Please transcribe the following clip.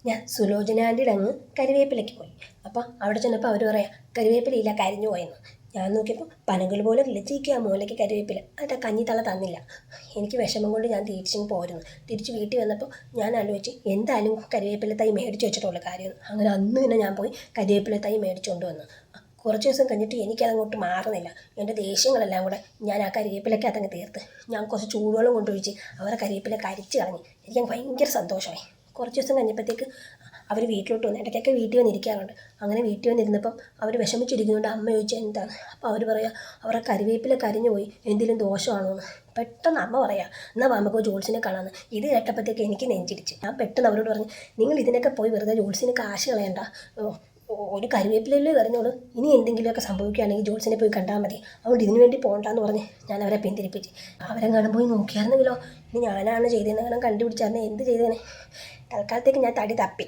ഞാൻ സുലോചന ആൻറ്റിയുടെ അങ്ങ് കരിവേപ്പിലയ്ക്ക് പോയി. അപ്പോൾ അവിടെ ചെന്നപ്പോൾ അവർ പറയാം കരിവേപ്പിലയില്ല, കരിഞ്ഞു പോയെന്ന്. ഞാൻ നോക്കിയപ്പോൾ പനകൾ പോലെ കിളിച്ചിരിക്കുക മൂലയ്ക്ക് കരിവേപ്പില. അതിൻ്റെ കഞ്ഞിത്തള തന്നില്ല. എനിക്ക് വിഷമം കൊണ്ട് ഞാൻ തിരിച്ചിങ്ങ് പോരുന്നു. തിരിച്ച് വീട്ടിൽ വന്നപ്പോൾ ഞാൻ ആലോചിച്ച് എന്തായാലും കരിവേപ്പില തൈ മേടിച്ച് വെച്ചിട്ടുള്ള കാര്യമെന്ന്. അങ്ങനെ അന്ന് തന്നെ ഞാൻ പോയി കരിവേപ്പില തൈ മേടിച്ചുകൊണ്ട് വന്നു. കുറച്ച് ദിവസം കഴിഞ്ഞിട്ട് എനിക്കതങ്ങോട്ട് മാറുന്നില്ല. എൻ്റെ ദേഷ്യങ്ങളെല്ലാം കൂടെ ഞാൻ ആ കരിവേപ്പിലക്കകത്തങ്ങ് തീർത്ത് ഞാൻ കുറച്ച് ചൂടുവെള്ളം കൊണ്ടൊഴിച്ച് അവരെ കരിവേപ്പില കരിച്ച് കളഞ്ഞ്. എനിക്ക് ഭയങ്കര സന്തോഷമായി. കുറച്ച് ദിവസം കഴിഞ്ഞപ്പോഴത്തേക്ക് അവർ വീട്ടിലോട്ട് വന്നു. ഇടയ്ക്കൊക്കെ വീട്ടിൽ വന്നിരിക്കാറുണ്ട്. അങ്ങനെ വീട്ടിൽ വന്നിരുന്നപ്പം അവർ വിഷമിച്ചിരിക്കുന്നുണ്ട്. അമ്മ ചോദിച്ചാൽ എന്താണ്? അപ്പോൾ അവർ പറയുക അവരുടെ കരിവേപ്പില കരിഞ്ഞു പോയി, എന്തെങ്കിലും ദോഷമാണോ എന്ന്. പെട്ടെന്ന് അമ്മ പറയാം എന്നാൽ നമുക്ക് ജോത്സ്യനെ കാണാമെന്ന്. ഇത് കേട്ടപ്പോഴത്തേക്ക് എനിക്ക് നെഞ്ചിടിച്ച്. ഞാൻ പെട്ടെന്ന് അവരോട് പറഞ്ഞു നിങ്ങൾ ഇതിനൊക്കെ പോയി വെറുതെ ജോത്സ്യന് കാശ് കളയണ്ട. ഒരു കരിവേപ്പിലല്ലേ പറഞ്ഞോളൂ. ഇനി എന്തെങ്കിലുമൊക്കെ സംഭവിക്കുകയാണെങ്കിൽ ജോത്സ്യനെ പോയി കണ്ടാൽ മതി. അതുകൊണ്ട് ഇതിനു വേണ്ടി പോകണ്ടെന്ന് പറഞ്ഞ് ഞാൻ അവരെ പിന്തിരിപ്പിച്ച്. അവരെങ്ങാനും പോയി നോക്കിയായിരുന്നെങ്കിലോ? ഇനി ഞാനാണ് ചെയ്തതെന്ന് കണ്ടുപിടിച്ചായിരുന്നു എന്ത് ചെയ്തേനെ. തൽക്കാലത്തേക്ക് ഞാൻ തടി തപ്പി.